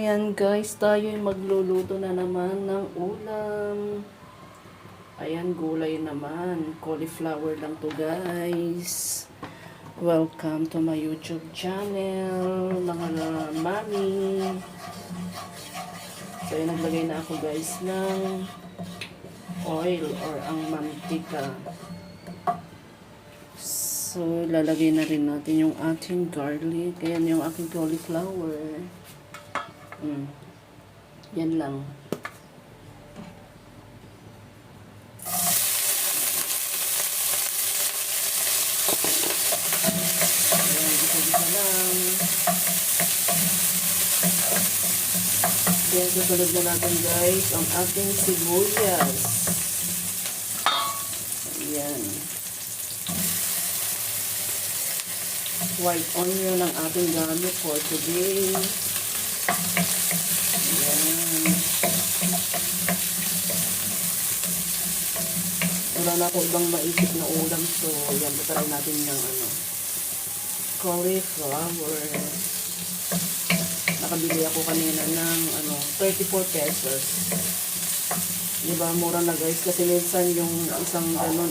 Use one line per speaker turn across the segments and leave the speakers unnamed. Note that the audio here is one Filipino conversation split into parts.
Ayan guys, tayo magluluto na naman ng ulam. Ayan, gulay naman. Cauliflower lang to guys. Welcome to my YouTube channel, mga mami. So ayan, naglagay na ako guys ng oil or ang mantika. So lalagay na rin natin yung ating garlic. Ayan yung aking cauliflower. Yan lang. Ayan, isa-isa lang. Ayan, susunod na natin guys ang ating sibuyas. Ayan. White onion ang ating gamit for today. Wala na ako ibang maisip na ulam, so yan, try natin yung cauliflower. Nakabili ako kanina ng 34 pesos. Diba, mura na guys, kasi minsan yung isang ganun,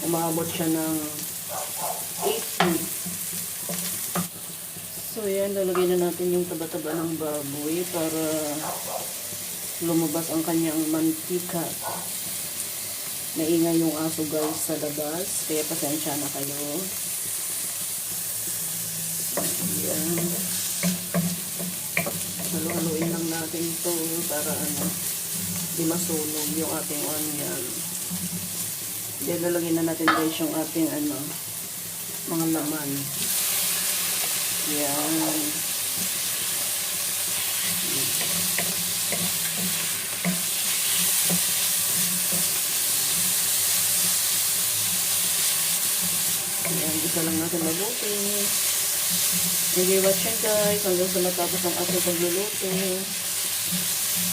umabot siya ng 80. So yan, lalagay na natin yung taba-taba ng baboy para lumabas ang kanyang mantika. Naingay yung aso guys sa labas, kaya pasensya na kayo. Ayan. Halu-haluin lang natin ito para di masunog yung ating onion. Then lalagyan na natin guys yung ating mga laman. Ayan. Ayan, isa lang natin mabuti. Nag-i-watch yan guys hanggang sa matapos ang ating pagluluto.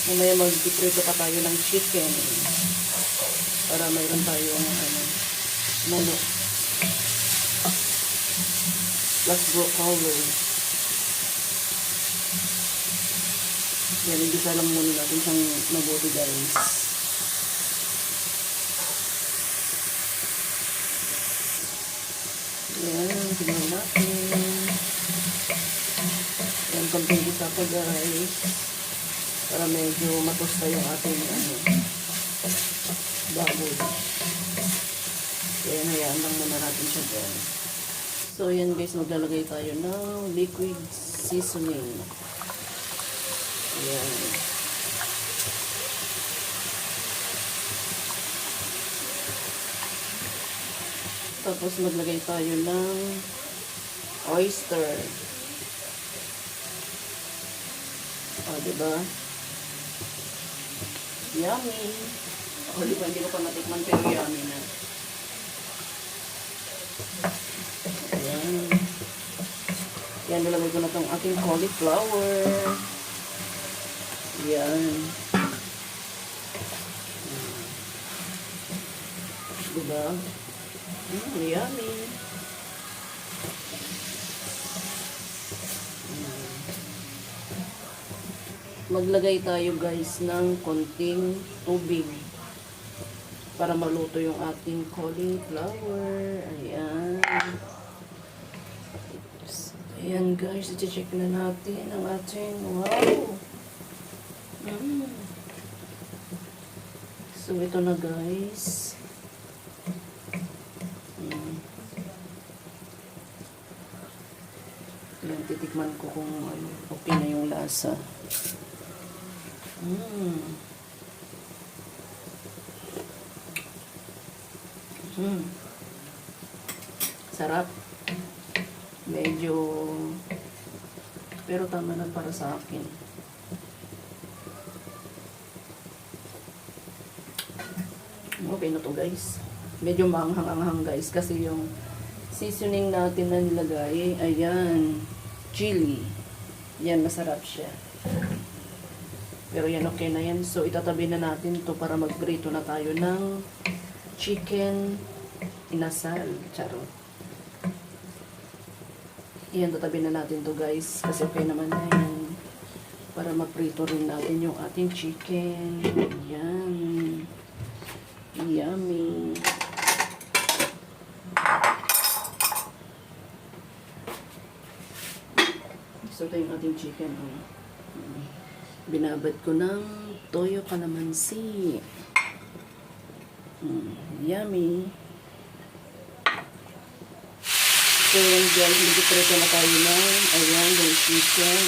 Mamaya mag-prito pa tayo ng chicken para mayroon tayong manok plus broccoli. Yan, igisa lang muna natin siyang mabuti guys. Yan, tignan natin. Yan, konting isa pa guys. Para medyo matusta yung ating baboy. Kaya hayaan lang muna natin siya dyan. So yan guys, maglalagay tayo ng liquid seasoning. Yan. Tapos maglagay tayo ng oyster. O, diba? Yummy! O, diba? Hindi ko pa natikman pero yummy na. Ayan. Yan, nilagay ko na itong aking cauliflower. Yan. Diba? Yummy. Maglagay tayo guys ng konting tubig para maluto yung ating cauliflower. Ayan. Ayan guys, i-check na natin ang ating wow. So ito na guys. Ayan, titikman ko kung okay na yung lasa. Sarap. Medyo pero tama lang para sa akin. Okay na to guys. Medyo maanghang-anghang guys kasi yung seasoning natin na nilagay, ayan, chili. Yan, masarap siya. Pero yan, okay na yan. So, itatabi na natin to para magprito na tayo ng chicken inasal. Charot. Yan, tatabi na natin to guys. Kasi okay naman na yan. para maprito rin natin yung ating chicken. Ayan. Yummy. So, ito yung ating chicken. Binabad ko ng toyo calamansi. Yummy. So, yan guys, nag-prito na tayo ng, ayan, yung chicken.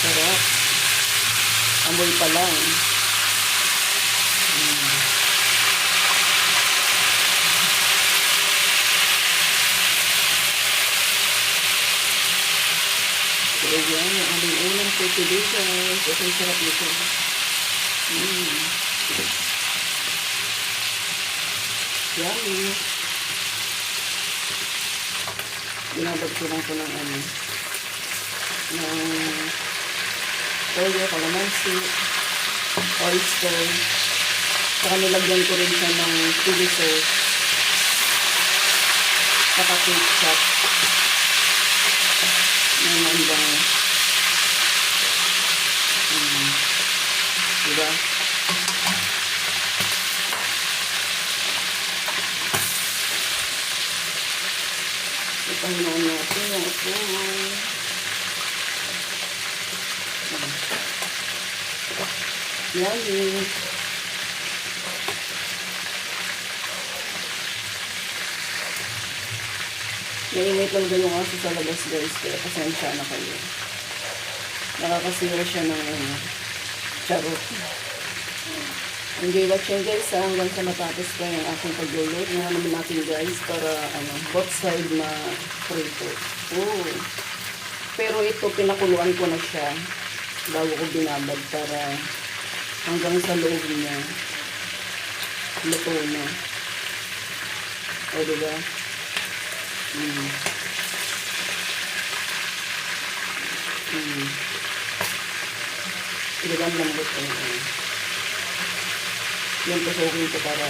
Sarap. Amoy pa lang. So, ayan, yung aming ulam for today guys. Ito yung sarap nito. Yummy. Binabag ko lang po ng toyo, calamansi, oyster. Saka nilagyan ko rin siya ng chili sauce. Saka ketchup. Nandang. Diba? Ipahinuan natin yung apoy. Yummy. Nainit lang yung aso sa labas guys, kaya pasensya na kayo. Nakakasira siya ng charot. Enjoy watching guys, hanggang sa matapos ko yung aking paglulot. Ngayon naman natin guys para both side na prito. Pero ito pinakuluan ko na siya bago ko binabad para hanggang sa loob niya luto na. O diba? Talagang lambot yung pasukin ko para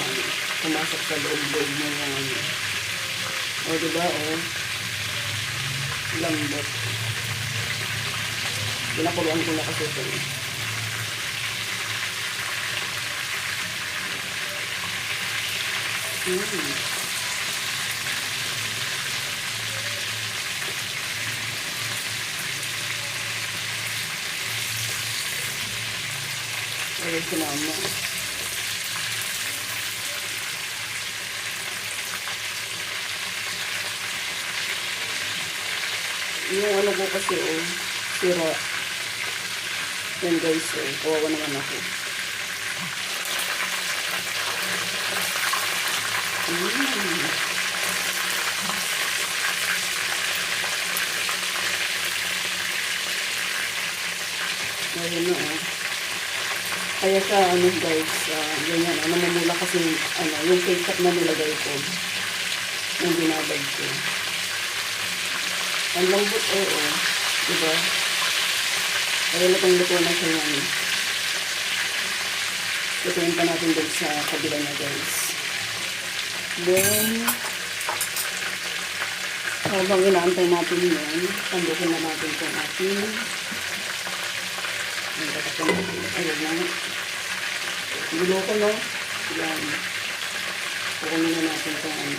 pumasok sa loob-loob niya yung o diba lambot. Pinakuluan ko na kasi ito. Ayan sinama. Yung ko kasi sira. Yan guys kawawa naman ako. Ayan na kaya siya guys ganyan namumula kasi yung ketchup na nilagay ko yung binabad ko. Ang lambot diba? Kaya lutong-luto na siya yan. Lutuin pa natin dun sa kabila na guys. Then habang inaantay natin yan, tandukin na natin itong ating ayun na gulo ko yan kukunin na natin itong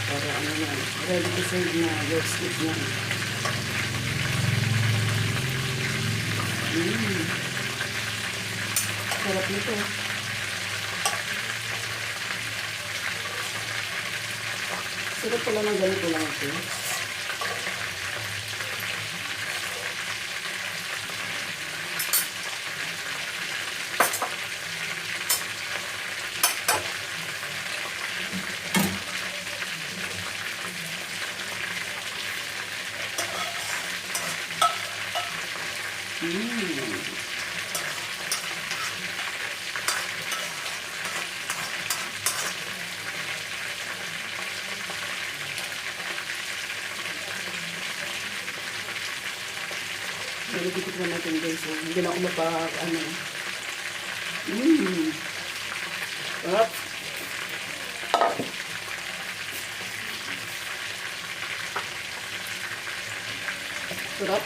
para ready to serve na roasted na. Sarap nito. Sarap pala ng ganito lang ito. Nalagipit na natin guys. So, hindi na ako ano. Mmm. Sarap. Sarap.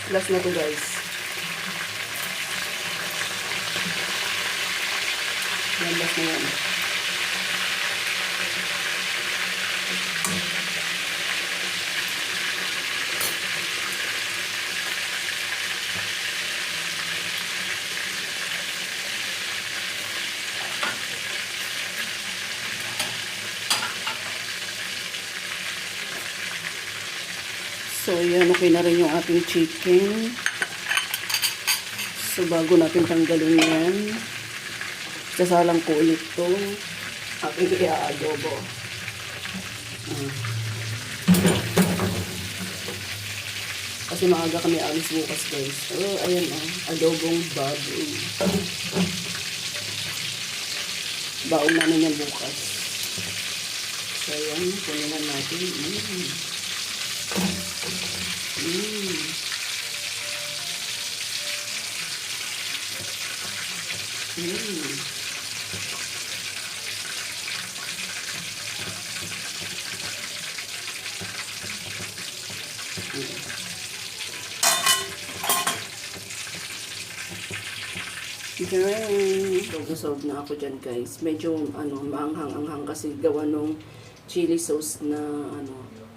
Last na to guys. Yan, last na yan. So, yan, okay na rin yung ating chicken. So, bago natin tanggalin yan, sasalang ko ulit itong aking i-adobo. Kasi maaga kami alis bukas, guys. So, ayan adobong baboy. Baon namin yan bukas. So, ayan, kunin na natin. Busog na ako dyan guys. Medyo maanghang-anghang kasi gawa nung chili sauce na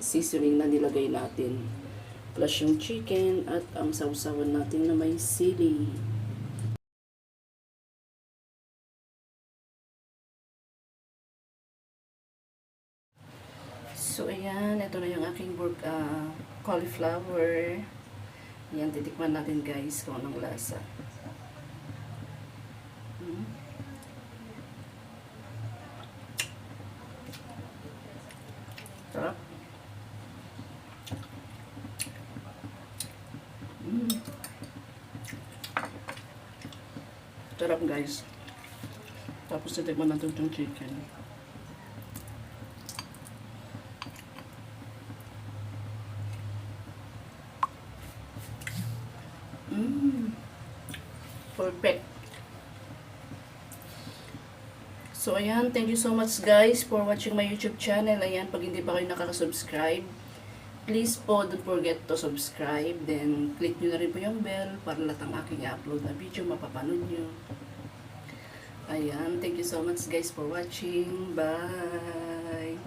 seasoning na nilagay natin. Plus yung chicken at ang sausawan natin na may sili. So ayan, ito na yung aking cauliflower. Yan, titikman natin guys kung anong lasa. Sarap. Sarap guys. Tapos titikman natin itong chicken. Perfect. So, ayan. Thank you so much guys for watching my YouTube channel. Ayan, pag hindi pa kayo nakaka-subscribe, please po, don't forget to subscribe. Then, click nyo na rin po yung bell para lahat ang aking upload na video mapapanood nyo. Ayan. Thank you so much guys for watching. Bye!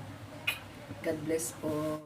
God bless po.